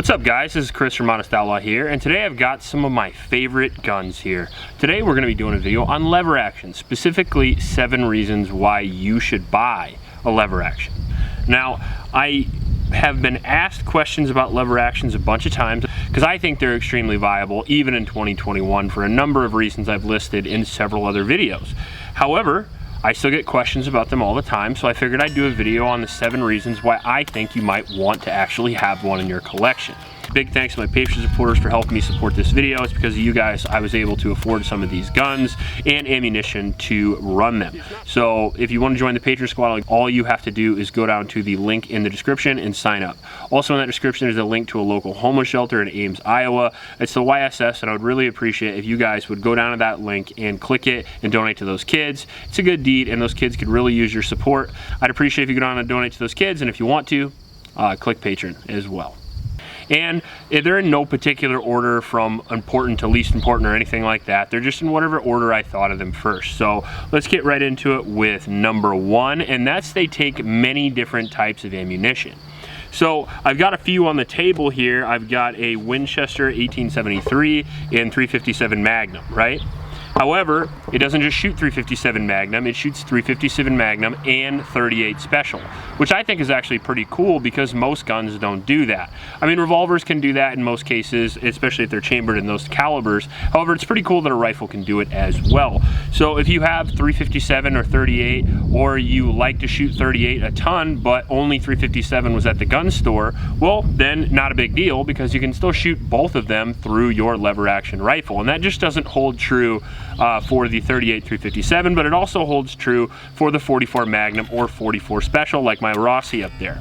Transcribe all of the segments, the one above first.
What's up guys, this is Chris from Outlaw here, and today I've got some of my favorite guns here. Today we're going to be doing a video on lever action, specifically 7 reasons why you should buy a lever action. Now, I have been asked questions about lever actions a bunch of times because I think they're extremely viable even in 2021 for a number of reasons I've listed in several other videos. However, I still get questions about them all the time, so I figured I'd do a video on the 7 reasons why I think you might want to actually have one in your collection. Big thanks to my Patreon supporters for helping me support this video. It's because of you guys I was able to afford some of these guns and ammunition to run them. So if you want to join the Patreon squad, all you have to do is go down to the link in the description and sign up. Also in that description is a link to a local homeless shelter in Ames, Iowa. It's the YSS, and I would really appreciate if you guys would go down to that link and click it and donate to those kids. It's a good deed, and those kids could really use your support. I'd appreciate if you go down and donate to those kids, and if you want to, click Patreon as well. And they're in no particular order from important to least important or anything like that. They're just in whatever order I thought of them first. So let's get right into it with number 1, and that's they take many different types of ammunition. So I've got a few on the table here. I've got a Winchester 1873 and 357 Magnum, right? However, it doesn't just shoot 357 Magnum, it shoots 357 Magnum and 38 Special, which I think is actually pretty cool because most guns don't do that. I mean, revolvers can do that in most cases, especially if they're chambered in those calibers. However, it's pretty cool that a rifle can do it as well. So if you have 357 or 38, or you like to shoot 38 a ton, but only 357 was at the gun store, well, then not a big deal because you can still shoot both of them through your lever action rifle. And that just doesn't hold true for the 38 357, but it also holds true for the 44 Magnum or 44 Special, like my Rossi up there.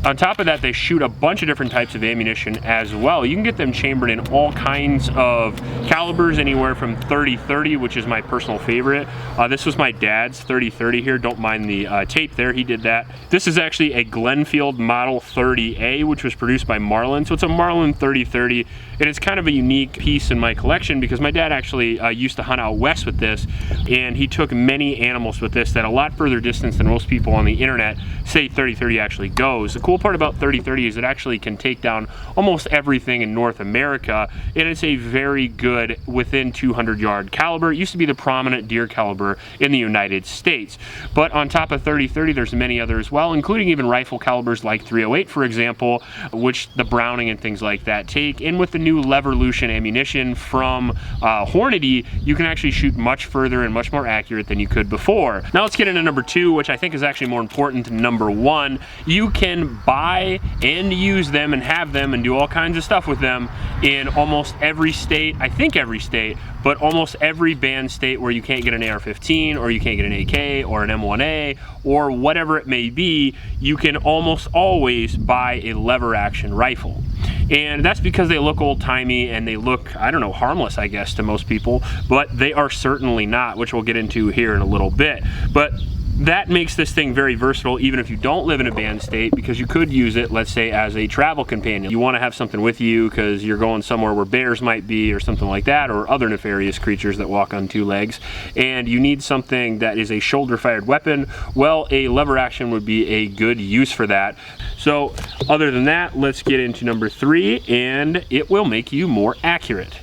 On top of that, they shoot a bunch of different types of ammunition as well. You can get them chambered in all kinds of calibers, anywhere from 30-30, which is my personal favorite. This was my dad's 30-30 here. Don't mind the tape there, he did that. This is actually a Glenfield Model 30A, which was produced by Marlin. So it's a Marlin 30-30, and it's kind of a unique piece in my collection because my dad actually used to hunt out west with this, and he took many animals with this that a lot further distance than most people on the internet say 30-30 actually goes. The cool part about 30-30 is it actually can take down almost everything in North America, and it's a very good within 200 yard caliber. It used to be the prominent deer caliber in the United States, but on top of 30-30 there's many others as well, including even rifle calibers like 308, for example, which the Browning and things like that take. And with the new Levolution ammunition from Hornady, you can actually shoot much further and much more accurate than you could before. Now let's get into number 2, which I think is actually more important than number 1. You can buy and use them and have them and do all kinds of stuff with them in almost every state, I think every state, but almost every banned state where you can't get an AR-15 or you can't get an AK or an M1A or whatever it may be. You can almost always buy a lever action rifle. And that's because they look old-timey and they look, I don't know, harmless, I guess, to most people, but they are certainly not, which we'll get into here in a little bit. But that makes this thing very versatile even if you don't live in a banned state, because you could use it, let's say, as a travel companion. You want to have something with you because you're going somewhere where bears might be or something like that, or other nefarious creatures that walk on 2 legs, and you need something that is a shoulder-fired weapon. Well, a lever action would be a good use for that. So other than that, let's get into number 3, and it will make you more accurate.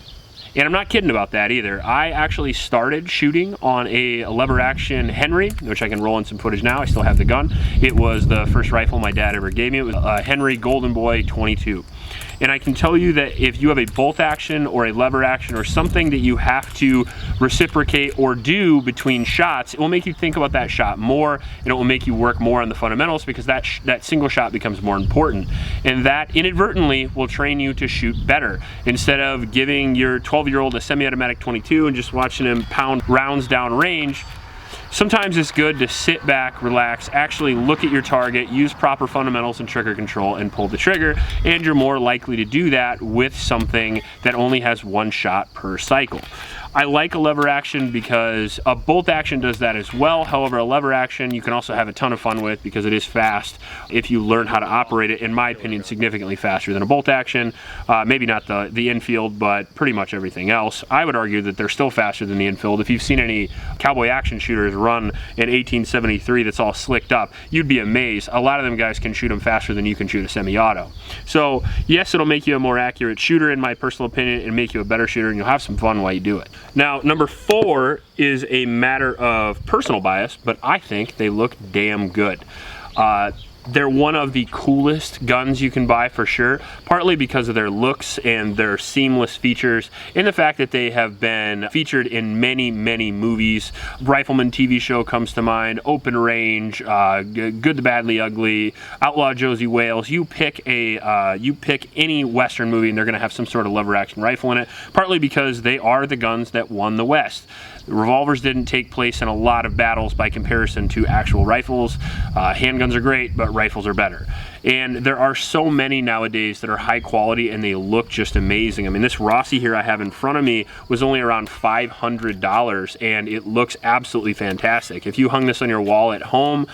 And I'm not kidding about that either. I actually started shooting on a lever action Henry, which I can roll in some footage now. I still have the gun. It was the first rifle my dad ever gave me. It was a Henry Golden Boy 22. And I can tell you that if you have a bolt action or a lever action or something that you have to reciprocate or do between shots, it will make you think about that shot more, and it will make you work more on the fundamentals because that single shot becomes more important. And that inadvertently will train you to shoot better. Instead of giving your 12-year-old a semi-automatic 22 and just watching him pound rounds down range, sometimes it's good to sit back, relax, actually look at your target, use proper fundamentals and trigger control, and pull the trigger, and you're more likely to do that with something that only has 1 shot per cycle. I like a lever action because a bolt action does that as well. However, a lever action you can also have a ton of fun with because it is fast if you learn how to operate it, in my opinion, significantly faster than a bolt action. Maybe not the infield, but pretty much everything else. I would argue that they're still faster than the infield. If you've seen any cowboy action shooters run an 1873 that's all slicked up, you'd be amazed. A lot of them guys can shoot them faster than you can shoot a semi-auto. So yes, it'll make you a more accurate shooter in my personal opinion, and make you a better shooter, and you'll have some fun while you do it. Now, number 4 is a matter of personal bias, but I think they look damn good. They're one of the coolest guns you can buy for sure, partly because of their looks and their seamless features, and the fact that they have been featured in many, many movies. Rifleman TV show comes to mind, Open Range, Good, the Badly Ugly, Outlaw Josie Wales. You pick any Western movie and they're going to have some sort of lever action rifle in it, partly because they are the guns that won the West. Revolvers didn't take place in a lot of battles by comparison to actual rifles. Handguns are great, but rifles are better. And there are so many nowadays that are high quality and they look just amazing. I mean, this Rossi here I have in front of me was only around $500 and it looks absolutely fantastic. If you hung this on your wall at home,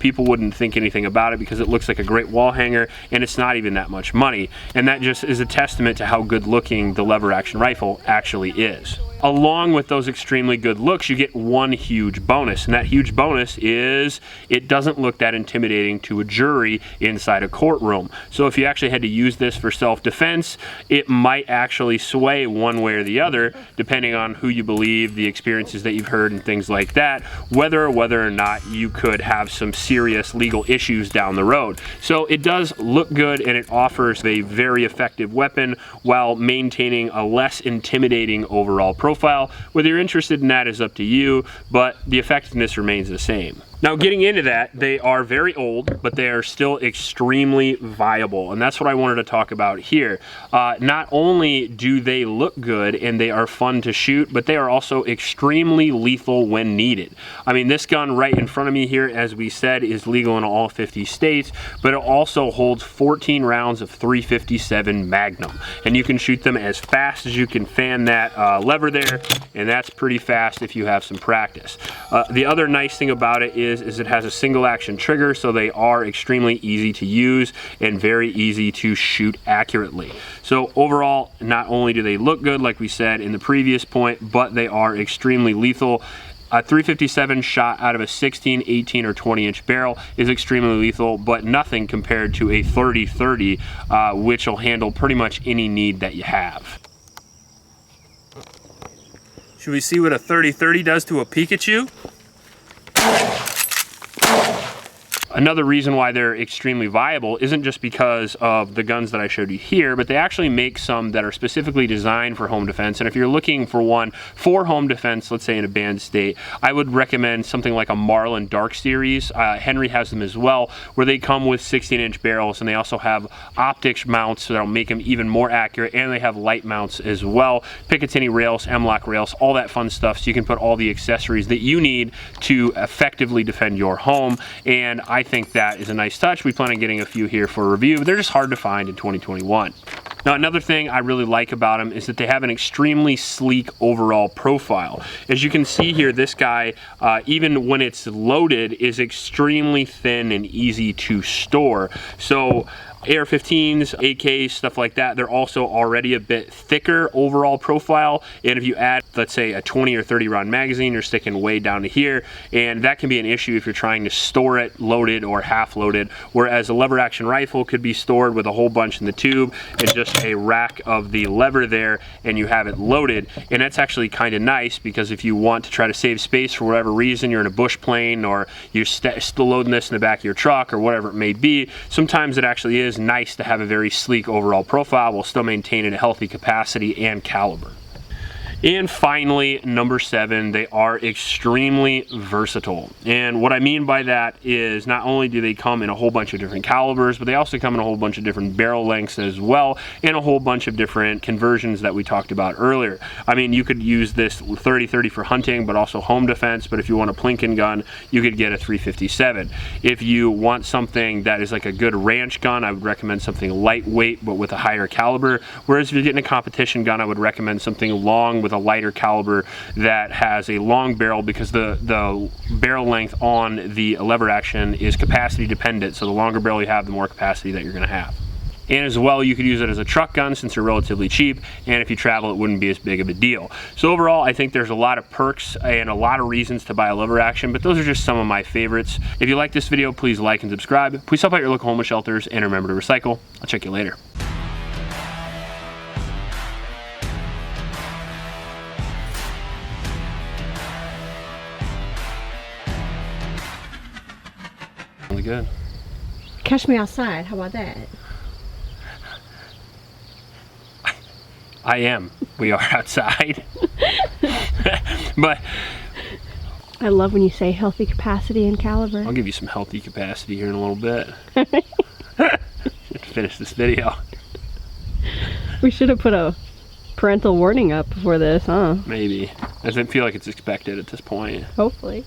people wouldn't think anything about it because it looks like a great wall hanger and it's not even that much money. And that just is a testament to how good looking the lever action rifle actually is. Along with those extremely good looks, you get one huge bonus, and that huge bonus is it doesn't look that intimidating to a jury inside a courtroom. So if you actually had to use this for self-defense, it might actually sway one way or the other, depending on who you believe, the experiences that you've heard, and things like that, whether or not you could have some serious legal issues down the road. So it does look good, and it offers a very effective weapon while maintaining a less intimidating overall profile. Whether you're interested in that is up to you, but the effectiveness remains the same. Now, getting into that, they are very old, but they are still extremely viable, and that's what I wanted to talk about here. Not only do they look good and they are fun to shoot, but they are also extremely lethal when needed. I mean, this gun right in front of me here, as we said, is legal in all 50 states, but it also holds 14 rounds of .357 Magnum, and you can shoot them as fast as you can fan that lever there, and that's pretty fast if you have some practice. The other nice thing about it is it has a single action trigger, so they are extremely easy to use and very easy to shoot accurately. So overall, not only do they look good like we said in the previous point, but they are extremely lethal. A .357 shot out of a 16, 18, or 20-inch barrel is extremely lethal, but nothing compared to a .30-30, which will handle pretty much any need that you have. Should we see what a .30-30 does to a Pikachu? Another reason why they're extremely viable isn't just because of the guns that I showed you here, but they actually make some that are specifically designed for home defense. And if you're looking for one for home defense, let's say in a banned state, I would recommend something like a Marlin Dark Series. Henry has them as well, where they come with 16-inch barrels, and they also have optics mounts that'll make them even more accurate, and they have light mounts as well, Picatinny rails, M-LOK rails, all that fun stuff, so you can put all the accessories that you need to effectively defend your home. And I think that is a nice touch. We plan on getting a few here for review. They're just hard to find in 2021. Now, another thing I really like about them is that they have an extremely sleek overall profile. As you can see here, this guy, even when it's loaded, is extremely thin and easy to store. So AR-15s, AKs, stuff like that, they're also already a bit thicker overall profile, and if you add, let's say, a 20 or 30 round magazine, you're sticking way down to here, and that can be an issue if you're trying to store it loaded or half loaded, whereas a lever action rifle could be stored with a whole bunch in the tube and just a rack of the lever there, and you have it loaded. And that's actually kind of nice, because if you want to try to save space for whatever reason, you're in a bush plane, or you're still loading this in the back of your truck, or whatever it may be, sometimes it actually is nice to have a very sleek overall profile while still maintaining a healthy capacity and caliber. And finally, number 7, they are extremely versatile. And what I mean by that is not only do they come in a whole bunch of different calibers, but they also come in a whole bunch of different barrel lengths as well, and a whole bunch of different conversions that we talked about earlier. I mean, you could use this .30-30 for hunting, but also home defense, but if you want a plinking gun, you could get a .357. If you want something that is like a good ranch gun, I would recommend something lightweight, but with a higher caliber, whereas if you're getting a competition gun, I would recommend something long with with a lighter caliber that has a long barrel, because the barrel length on the lever action is capacity dependent. So the longer barrel you have, the more capacity that you're going to have. And as well, you could use it as a truck gun since they're relatively cheap, and if you travel, it wouldn't be as big of a deal. So overall, I think there's a lot of perks and a lot of reasons to buy a lever action, but those are just some of my favorites. If you like this video, please like and subscribe. Please help out your local homeless shelters, and remember to recycle. I'll check you later. Sounds good. Catch me outside, how about that? I am. We are outside. But I love when you say healthy capacity and caliber. I'll give you some healthy capacity here in a little bit. Finish this video. We should have put a parental warning up before this, huh? Maybe. I feel like it's expected at this point. Hopefully.